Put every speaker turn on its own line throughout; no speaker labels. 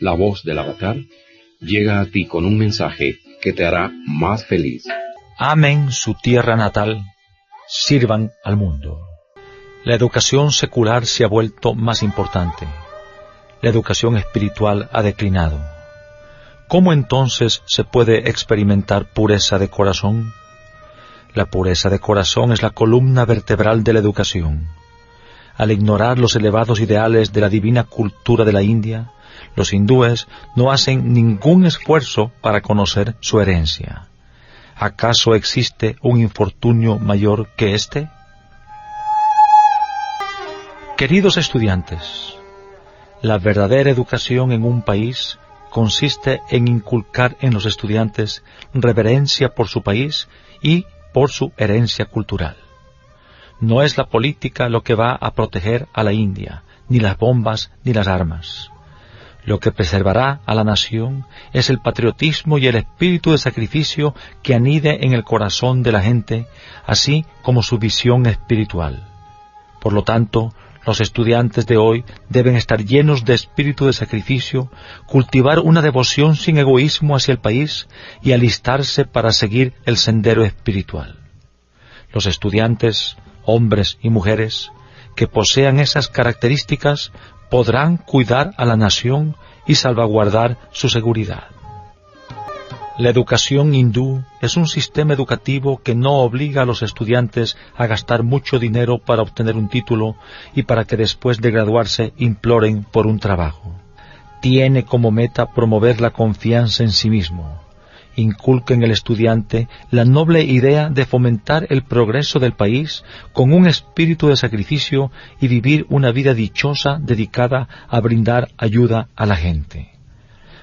la voz del Avatar, llega a ti con un mensaje que te hará más feliz.
Amen su tierra natal, sirvan al mundo. La educación secular se ha vuelto más importante. La educación espiritual ha declinado. ¿Cómo entonces se puede experimentar pureza de corazón? La pureza de corazón es la columna vertebral de la educación. Al ignorar los elevados ideales de la divina cultura de la India, los hindúes no hacen ningún esfuerzo para conocer su herencia. ¿Acaso existe un infortunio mayor que este? Queridos estudiantes, la verdadera educación en un país consiste en inculcar en los estudiantes reverencia por su país y por su herencia cultural. No es la política lo que va a proteger a la India, ni las bombas ni las armas. Lo que preservará a la nación es el patriotismo y el espíritu de sacrificio que anide en el corazón de la gente, así como su visión espiritual. Por lo tanto, los estudiantes de hoy deben estar llenos de espíritu de sacrificio, cultivar una devoción sin egoísmo hacia el país y alistarse para seguir el sendero espiritual. Los estudiantes, hombres y mujeres, que posean esas características, podrán cuidar a la nación y salvaguardar su seguridad. La educación hindú es un sistema educativo que no obliga a los estudiantes a gastar mucho dinero para obtener un título y para que después de graduarse imploren por un trabajo. Tiene como meta promover la confianza en sí mismo. Inculca en el estudiante la noble idea de fomentar el progreso del país con un espíritu de sacrificio y vivir una vida dichosa dedicada a brindar ayuda a la gente.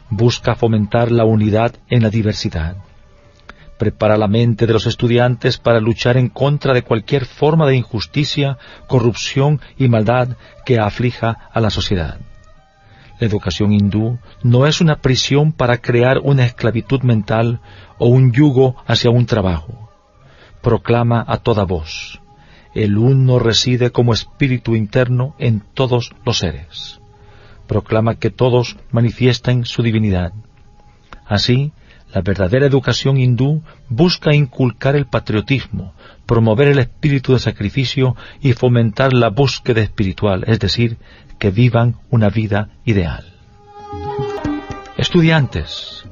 Busca fomentar la unidad en la diversidad. Prepara la mente de los estudiantes para luchar en contra de cualquier forma de injusticia, corrupción y maldad que aflija a la sociedad. La educación hindú no es una prisión para crear una esclavitud mental o un yugo hacia un trabajo. Proclama a toda voz: el uno reside como espíritu interno en todos los seres. Proclama que todos manifiesten su divinidad. Así, la verdadera educación hindú busca inculcar el patriotismo, promover el espíritu de sacrificio y fomentar la búsqueda espiritual, es decir, que vivan una vida ideal. Estudiantes,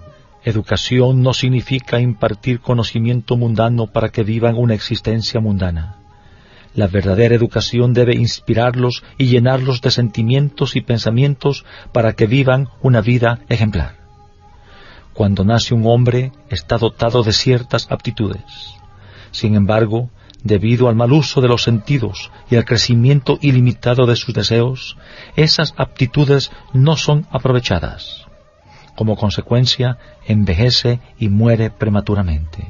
educación no significa impartir conocimiento mundano para que vivan una existencia mundana. La verdadera educación debe inspirarlos y llenarlos de sentimientos y pensamientos para que vivan una vida ejemplar. Cuando nace un hombre, está dotado de ciertas aptitudes. Sin embargo, debido al mal uso de los sentidos y al crecimiento ilimitado de sus deseos, esas aptitudes no son aprovechadas. Como consecuencia, envejece y muere prematuramente.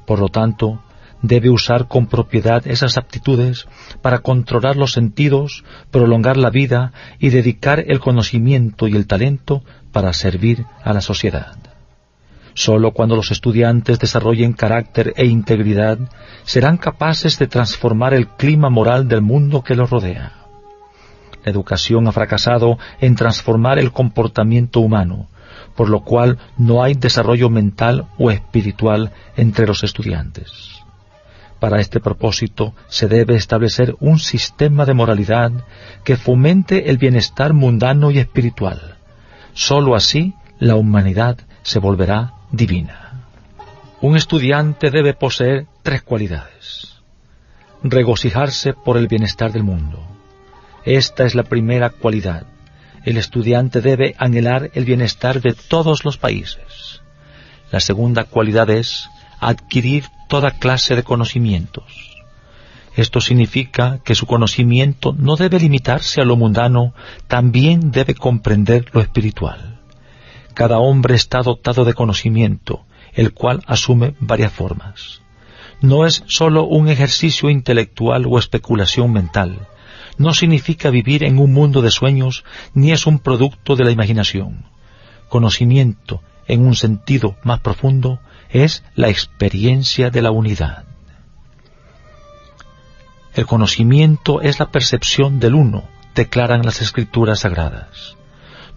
Por lo tanto, debe usar con propiedad esas aptitudes para controlar los sentidos, prolongar la vida y dedicar el conocimiento y el talento para servir a la sociedad. Solo cuando los estudiantes desarrollen carácter e integridad, serán capaces de transformar el clima moral del mundo que los rodea. La educación ha fracasado en transformar el comportamiento humano, por lo cual no hay desarrollo mental o espiritual entre los estudiantes. Para este propósito se debe establecer un sistema de moralidad que fomente el bienestar mundano y espiritual. Sólo así la humanidad se volverá divina. Un estudiante debe poseer 3 cualidades. Regocijarse por el bienestar del mundo. Esta es la primera cualidad. El estudiante debe anhelar el bienestar de todos los países. La segunda cualidad es adquirir toda clase de conocimientos. Esto significa que su conocimiento no debe limitarse a lo mundano, también debe comprender lo espiritual. Cada hombre está dotado de conocimiento, el cual asume varias formas. No es sólo un ejercicio intelectual o especulación mental. No significa vivir en un mundo de sueños, ni es un producto de la imaginación. Conocimiento, en un sentido más profundo, es la experiencia de la unidad. El conocimiento es la percepción del uno, declaran las Escrituras Sagradas.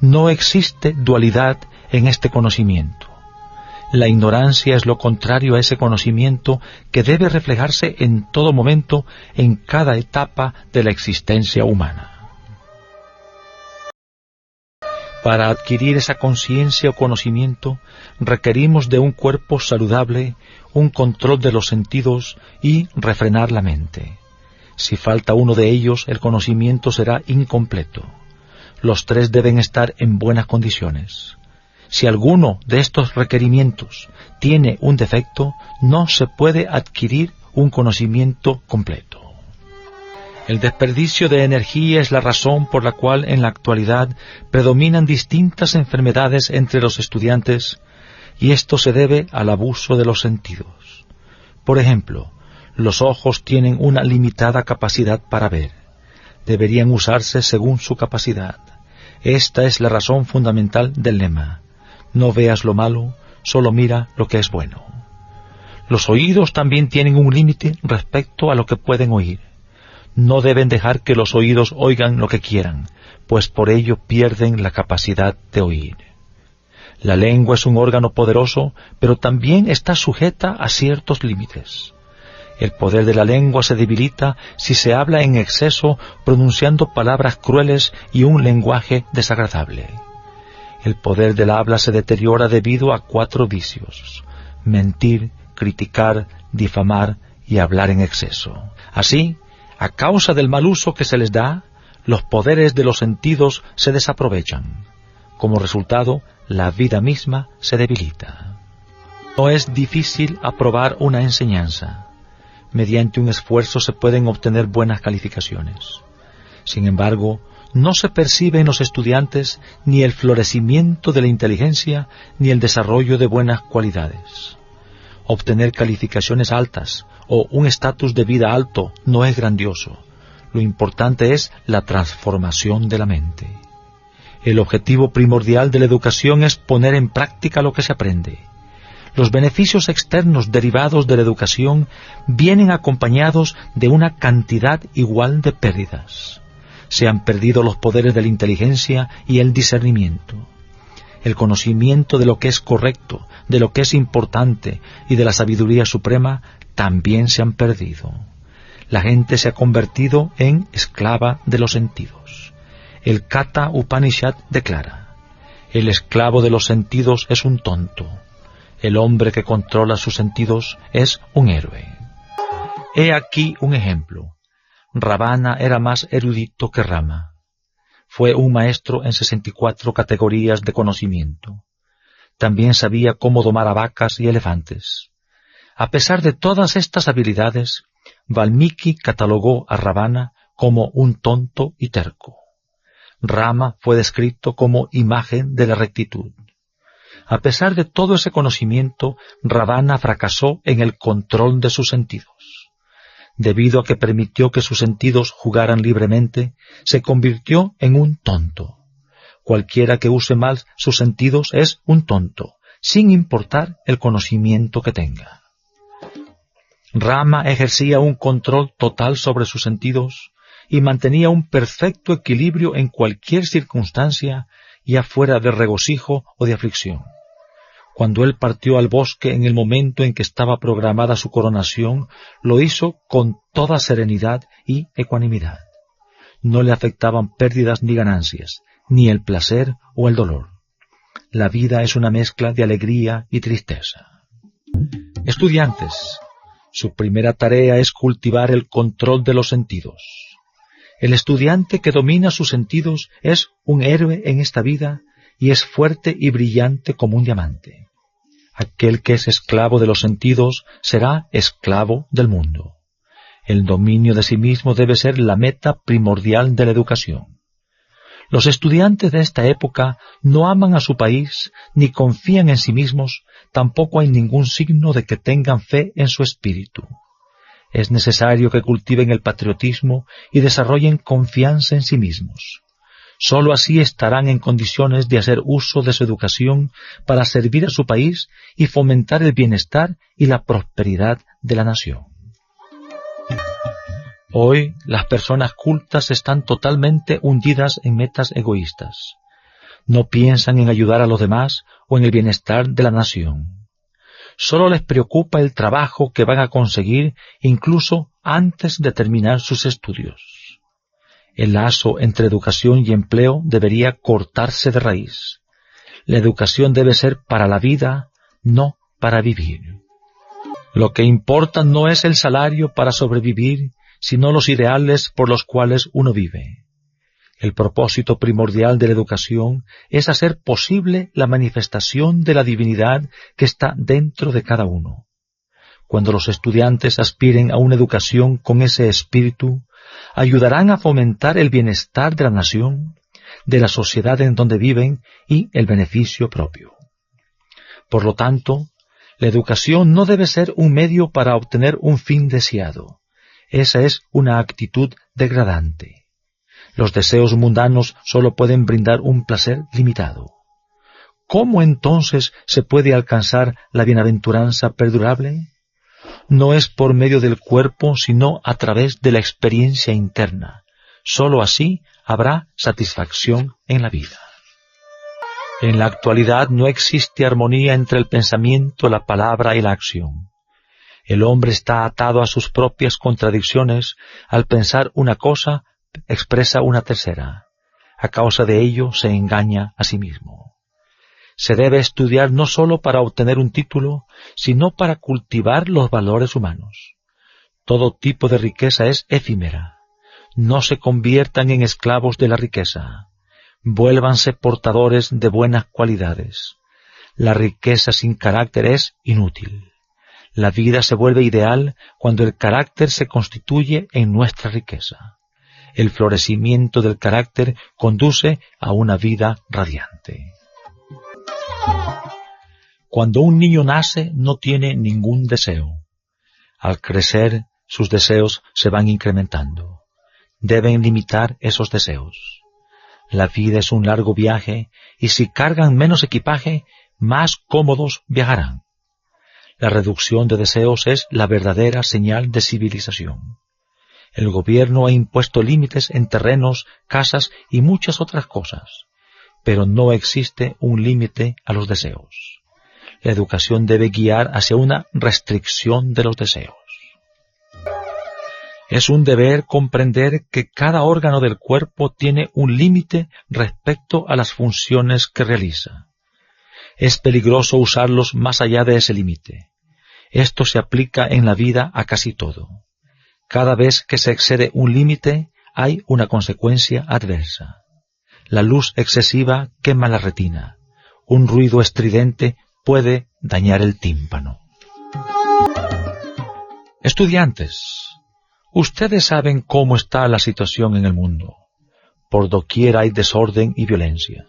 No existe dualidad en este conocimiento. La ignorancia es lo contrario a ese conocimiento que debe reflejarse en todo momento, en cada etapa de la existencia humana. Para adquirir esa conciencia o conocimiento, requerimos de un cuerpo saludable, un control de los sentidos y refrenar la mente. Si falta uno de ellos, el conocimiento será incompleto. Los tres deben estar en buenas condiciones. Si alguno de estos requerimientos tiene un defecto, no se puede adquirir un conocimiento completo. El desperdicio de energía es la razón por la cual en la actualidad predominan distintas enfermedades entre los estudiantes, y esto se debe al abuso de los sentidos. Por ejemplo, los ojos tienen una limitada capacidad para ver. Deberían usarse según su capacidad. Esta es la razón fundamental del lema: no veas lo malo, solo mira lo que es bueno. Los oídos también tienen un límite respecto a lo que pueden oír. No deben dejar que los oídos oigan lo que quieran, pues por ello pierden la capacidad de oír. La lengua es un órgano poderoso, pero también está sujeta a ciertos límites. El poder de la lengua se debilita si se habla en exceso, pronunciando palabras crueles y un lenguaje desagradable. El poder del habla se deteriora debido a 4 vicios: mentir, criticar, difamar y hablar en exceso. Así, a causa del mal uso que se les da, los poderes de los sentidos se desaprovechan. Como resultado, la vida misma se debilita. No es difícil aprobar una enseñanza. Mediante un esfuerzo se pueden obtener buenas calificaciones. Sin embargo, no se percibe en los estudiantes ni el florecimiento de la inteligencia ni el desarrollo de buenas cualidades. Obtener calificaciones altas o un estatus de vida alto no es grandioso. Lo importante es la transformación de la mente. El objetivo primordial de la educación es poner en práctica lo que se aprende. Los beneficios externos derivados de la educación vienen acompañados de una cantidad igual de pérdidas. Se han perdido los poderes de la inteligencia y el discernimiento. El conocimiento de lo que es correcto, de lo que es importante y de la sabiduría suprema también se han perdido. La gente se ha convertido en esclava de los sentidos. El Katha Upanishad declara: el esclavo de los sentidos es un tonto. El hombre que controla sus sentidos es un héroe. He aquí un ejemplo. Ravana era más erudito que Rama. Fue un maestro en 64 categorías de conocimiento. También sabía cómo domar a vacas y elefantes. A pesar de todas estas habilidades, Valmiki catalogó a Ravana como un tonto y terco. Rama fue descrito como imagen de la rectitud. A pesar de todo ese conocimiento, Ravana fracasó en el control de sus sentidos. Debido a que permitió que sus sentidos jugaran libremente, se convirtió en un tonto. Cualquiera que use mal sus sentidos es un tonto, sin importar el conocimiento que tenga. Rama ejercía un control total sobre sus sentidos y mantenía un perfecto equilibrio en cualquier circunstancia, ya fuera de regocijo o de aflicción. Cuando él partió al bosque en el momento en que estaba programada su coronación, lo hizo con toda serenidad y ecuanimidad. No le afectaban pérdidas ni ganancias, ni el placer o el dolor. La vida es una mezcla de alegría y tristeza. Estudiantes, su primera tarea es cultivar el control de los sentidos. El estudiante que domina sus sentidos es un héroe en esta vida y es fuerte y brillante como un diamante. Aquel que es esclavo de los sentidos será esclavo del mundo. El dominio de sí mismo debe ser la meta primordial de la educación. Los estudiantes de esta época no aman a su país ni confían en sí mismos, tampoco hay ningún signo de que tengan fe en su espíritu. Es necesario que cultiven el patriotismo y desarrollen confianza en sí mismos. Sólo así estarán en condiciones de hacer uso de su educación para servir a su país y fomentar el bienestar y la prosperidad de la nación. Hoy las personas cultas están totalmente hundidas en metas egoístas. No piensan en ayudar a los demás o en el bienestar de la nación. Solo les preocupa el trabajo que van a conseguir incluso antes de terminar sus estudios. El lazo entre educación y empleo debería cortarse de raíz. La educación debe ser para la vida, no para vivir. Lo que importa no es el salario para sobrevivir, sino los ideales por los cuales uno vive. El propósito primordial de la educación es hacer posible la manifestación de la divinidad que está dentro de cada uno. Cuando los estudiantes aspiren a una educación con ese espíritu, ayudarán a fomentar el bienestar de la nación, de la sociedad en donde viven y el beneficio propio. Por lo tanto, la educación no debe ser un medio para obtener un fin deseado. Esa es una actitud degradante. Los deseos mundanos solo pueden brindar un placer limitado. ¿Cómo entonces se puede alcanzar la bienaventuranza perdurable? No es por medio del cuerpo, sino a través de la experiencia interna. Sólo así habrá satisfacción en la vida. En la actualidad no existe armonía entre el pensamiento, la palabra y la acción. El hombre está atado a sus propias contradicciones. Al pensar una cosa, expresa una tercera. A causa de ello se engaña a sí mismo. Se debe estudiar no sólo para obtener un título, sino para cultivar los valores humanos. Todo tipo de riqueza es efímera. No se conviertan en esclavos de la riqueza. Vuélvanse portadores de buenas cualidades. La riqueza sin carácter es inútil. La vida se vuelve ideal cuando el carácter se constituye en nuestra riqueza. El florecimiento del carácter conduce a una vida radiante. Cuando un niño nace, no tiene ningún deseo. Al crecer, sus deseos se van incrementando. Deben limitar esos deseos. La vida es un largo viaje, y si cargan menos equipaje, más cómodos viajarán. La reducción de deseos es la verdadera señal de civilización. El gobierno ha impuesto límites en terrenos, casas y muchas otras cosas, pero no existe un límite a los deseos. La educación debe guiar hacia una restricción de los deseos. Es un deber comprender que cada órgano del cuerpo tiene un límite respecto a las funciones que realiza. Es peligroso usarlos más allá de ese límite. Esto se aplica en la vida a casi todo. Cada vez que se excede un límite, hay una consecuencia adversa. La luz excesiva quema la retina. Un ruido estridente puede dañar el tímpano. Estudiantes, ustedes saben cómo está la situación en el mundo. Por doquier hay desorden y violencia.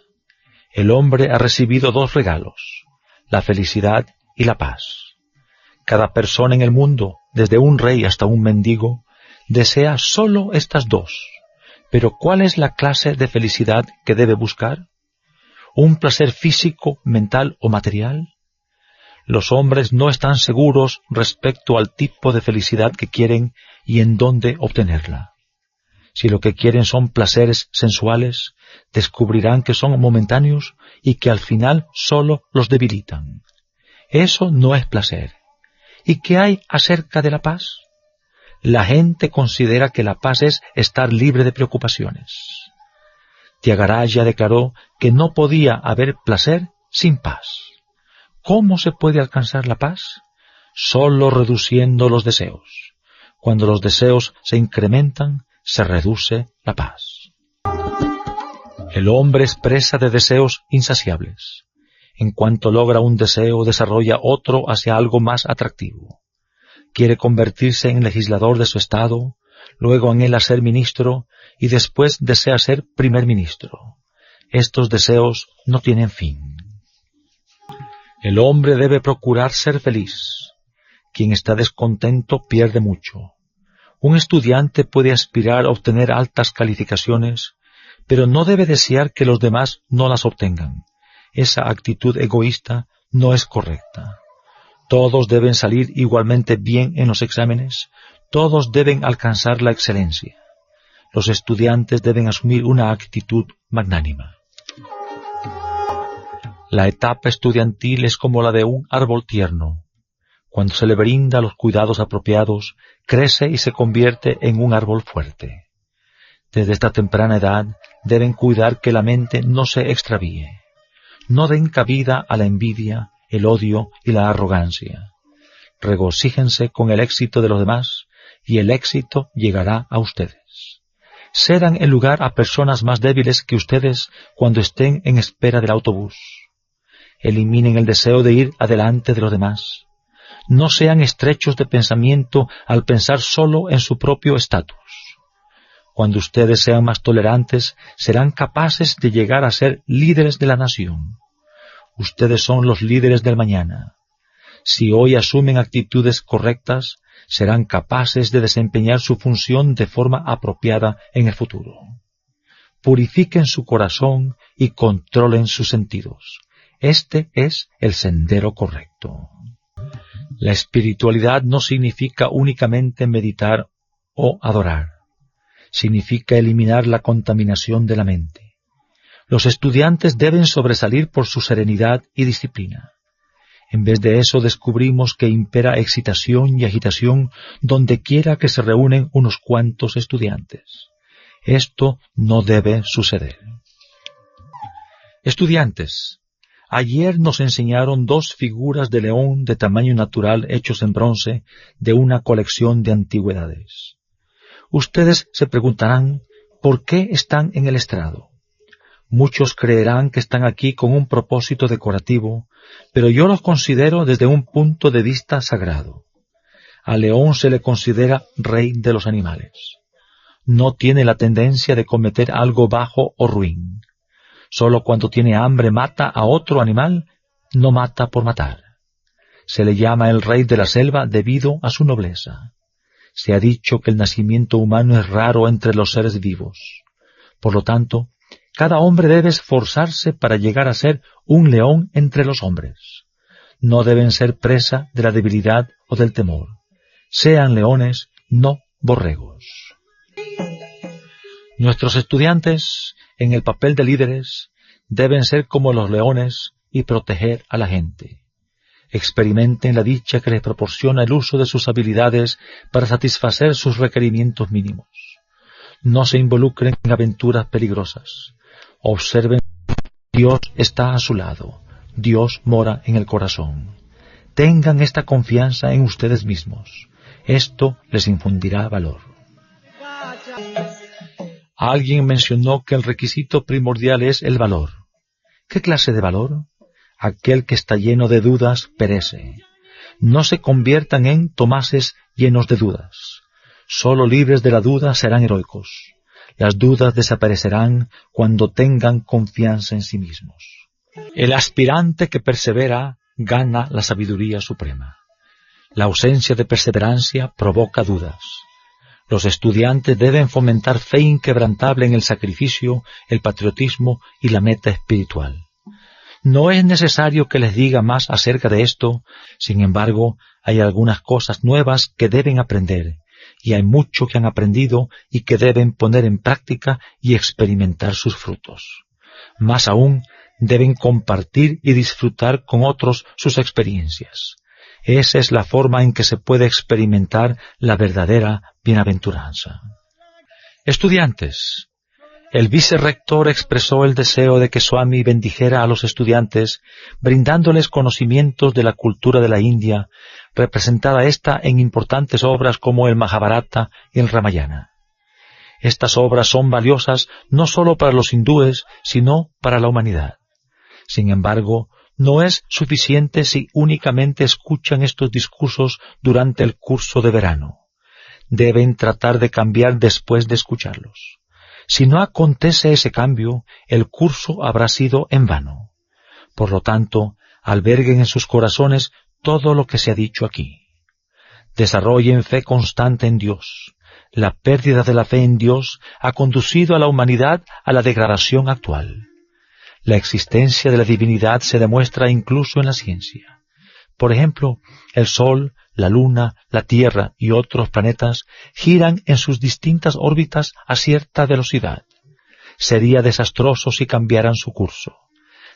El hombre ha recibido dos regalos, la felicidad y la paz. Cada persona en el mundo, desde un rey hasta un mendigo, desea sólo estas dos. Pero ¿cuál es la clase de felicidad que debe buscar? ¿Un placer físico, mental o material? Los hombres no están seguros respecto al tipo de felicidad que quieren y en dónde obtenerla. Si lo que quieren son placeres sensuales, descubrirán que son momentáneos y que al final sólo los debilitan. Eso no es placer. ¿Y qué hay acerca de la paz? La gente considera que la paz es estar libre de preocupaciones. Tyagaraja declaró que no podía haber placer sin paz. ¿Cómo se puede alcanzar la paz? Solo reduciendo los deseos. Cuando los deseos se incrementan, se reduce la paz. El hombre es presa de deseos insaciables. En cuanto logra un deseo, desarrolla otro hacia algo más atractivo. Quiere convertirse en legislador de su estado, luego anhela ser ministro y después desea ser primer ministro. Estos deseos no tienen fin. El hombre debe procurar ser feliz. Quien está descontento pierde mucho. Un estudiante puede aspirar a obtener altas calificaciones, pero no debe desear que los demás no las obtengan. Esa actitud egoísta no es correcta. Todos deben salir igualmente bien en los exámenes, todos deben alcanzar la excelencia. Los estudiantes deben asumir una actitud magnánima. La etapa estudiantil es como la de un árbol tierno. Cuando se le brinda los cuidados apropiados, crece y se convierte en un árbol fuerte. Desde esta temprana edad deben cuidar que la mente no se extravíe. No den cabida a la envidia, el odio y la arrogancia. Regocíjense con el éxito de los demás y el éxito llegará a ustedes. Cedan el lugar a personas más débiles que ustedes cuando estén en espera del autobús. Eliminen el deseo de ir adelante de los demás. No sean estrechos de pensamiento al pensar solo en su propio estatus. Cuando ustedes sean más tolerantes, serán capaces de llegar a ser líderes de la nación. Ustedes son los líderes del mañana. Si hoy asumen actitudes correctas, serán capaces de desempeñar su función de forma apropiada en el futuro. Purifiquen su corazón y controlen sus sentidos. Este es el sendero correcto. La espiritualidad no significa únicamente meditar o adorar. Significa eliminar la contaminación de la mente. Los estudiantes deben sobresalir por su serenidad y disciplina. En vez de eso descubrimos que impera excitación y agitación donde quiera que se reúnen unos cuantos estudiantes. Esto no debe suceder. Estudiantes, ayer nos enseñaron 2 figuras de león de tamaño natural hechos en bronce de una colección de antigüedades. Ustedes se preguntarán, ¿por qué están en el estrado? Muchos creerán que están aquí con un propósito decorativo, pero yo los considero desde un punto de vista sagrado. Al león se le considera rey de los animales. No tiene la tendencia de cometer algo bajo o ruin. Solo cuando tiene hambre mata a otro animal, no mata por matar. Se le llama el rey de la selva debido a su nobleza. Se ha dicho que el nacimiento humano es raro entre los seres vivos. Por lo tanto, cada hombre debe esforzarse para llegar a ser un león entre los hombres. No deben ser presa de la debilidad o del temor. Sean leones, no borregos. Nuestros estudiantes, en el papel de líderes, deben ser como los leones y proteger a la gente. Experimenten la dicha que les proporciona el uso de sus habilidades para satisfacer sus requerimientos mínimos. No se involucren en aventuras peligrosas. Observen que Dios está a su lado. Dios mora en el corazón. Tengan esta confianza en ustedes mismos. Esto les infundirá valor. Alguien mencionó que el requisito primordial es el valor. ¿Qué clase de valor? Aquel que está lleno de dudas perece. No se conviertan en Tomases llenos de dudas. Solo libres de la duda serán heroicos. Las dudas desaparecerán cuando tengan confianza en sí mismos. El aspirante que persevera gana la sabiduría suprema. La ausencia de perseverancia provoca dudas. Los estudiantes deben fomentar fe inquebrantable en el sacrificio, el patriotismo y la meta espiritual. No es necesario que les diga más acerca de esto, sin embargo, hay algunas cosas nuevas que deben aprender, y hay mucho que han aprendido y que deben poner en práctica y experimentar sus frutos. Más aún, deben compartir y disfrutar con otros sus experiencias. Esa es la forma en que se puede experimentar la verdadera bienaventuranza. Estudiantes, el vicerrector expresó el deseo de que Swami bendijera a los estudiantes, brindándoles conocimientos de la cultura de la India, representada esta en importantes obras como el Mahabharata y el Ramayana. Estas obras son valiosas no solo para los hindúes, sino para la humanidad. Sin embargo, no es suficiente si únicamente escuchan estos discursos durante el curso de verano. Deben tratar de cambiar después de escucharlos. Si no acontece ese cambio, el curso habrá sido en vano. Por lo tanto, alberguen en sus corazones todo lo que se ha dicho aquí. Desarrollen fe constante en Dios. La pérdida de la fe en Dios ha conducido a la humanidad a la degradación actual. La existencia de la divinidad se demuestra incluso en la ciencia. Por ejemplo, el Sol, la Luna, la Tierra y otros planetas giran en sus distintas órbitas a cierta velocidad. Sería desastroso si cambiaran su curso.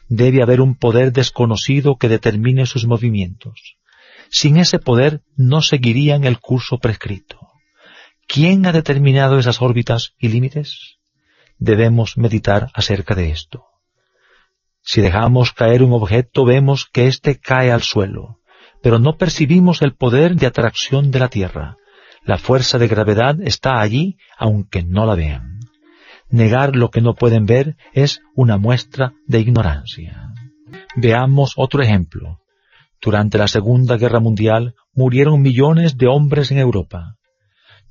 debe haber un poder desconocido que determine sus movimientos. Sin ese poder no seguirían el curso prescrito. ¿Quién ha determinado esas órbitas y límites? Debemos meditar acerca de esto. Si dejamos caer un objeto, vemos que éste cae al suelo, pero no percibimos el poder de atracción de la Tierra. La fuerza de gravedad está allí, aunque no la vean. Negar lo que no pueden ver es una muestra de ignorancia. Veamos otro ejemplo. Durante la Segunda Guerra Mundial murieron millones de hombres en Europa.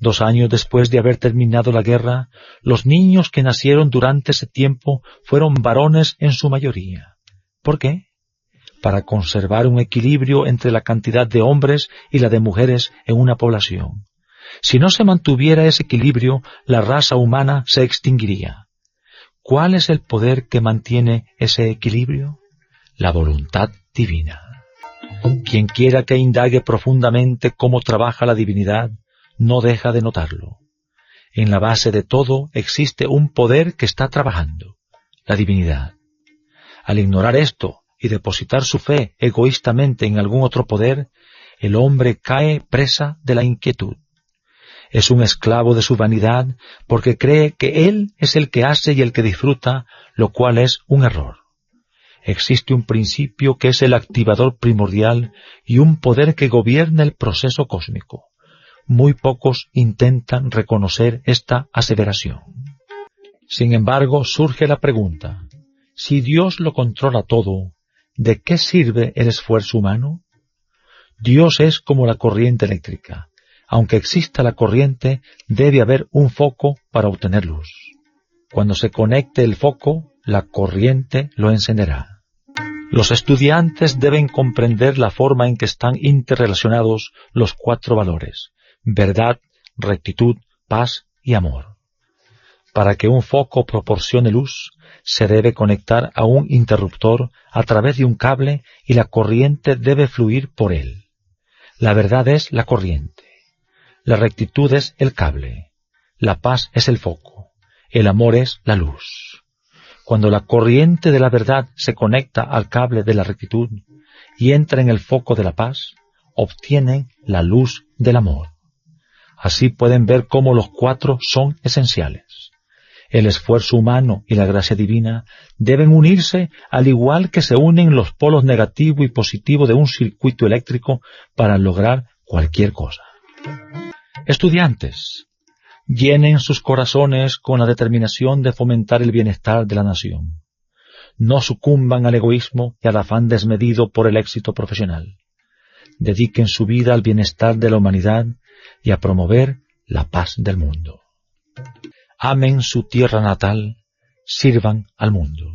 2 años después de haber terminado la guerra, los niños que nacieron durante ese tiempo fueron varones en su mayoría. ¿Por qué? Para conservar un equilibrio entre la cantidad de hombres y la de mujeres en una población. Si no se mantuviera ese equilibrio, la raza humana se extinguiría. ¿Cuál es el poder que mantiene ese equilibrio? La voluntad divina. Quien quiera que indague profundamente cómo trabaja la divinidad, no deja de notarlo. En la base de todo existe un poder que está trabajando, la divinidad. Al ignorar esto y depositar su fe egoístamente en algún otro poder, el hombre cae presa de la inquietud. Es un esclavo de su vanidad porque cree que él es el que hace y el que disfruta, lo cual es un error. Existe un principio que es el activador primordial y un poder que gobierna el proceso cósmico. Muy pocos intentan reconocer esta aseveración. Sin embargo, surge la pregunta, si Dios lo controla todo, ¿de qué sirve el esfuerzo humano? Dios es como la corriente eléctrica. Aunque exista la corriente, debe haber un foco para obtener luz. Cuando se conecte el foco, la corriente lo encenderá. Los estudiantes deben comprender la forma en que están interrelacionados los 4 valores: verdad, rectitud, paz y amor. Para que un foco proporcione luz, se debe conectar a un interruptor a través de un cable y la corriente debe fluir por él. La verdad es la corriente. La rectitud es el cable. La paz es el foco. El amor es la luz. Cuando la corriente de la verdad se conecta al cable de la rectitud y entra en el foco de la paz, obtienen la luz del amor. Así pueden ver cómo los 4 son esenciales. El esfuerzo humano y la gracia divina deben unirse al igual que se unen los polos negativo y positivo de un circuito eléctrico para lograr cualquier cosa. Estudiantes, llenen sus corazones con la determinación de fomentar el bienestar de la nación. No sucumban al egoísmo y al afán desmedido por el éxito profesional. Dediquen su vida al bienestar de la humanidad y a promover la paz del mundo. Amen su tierra natal, sirvan al mundo.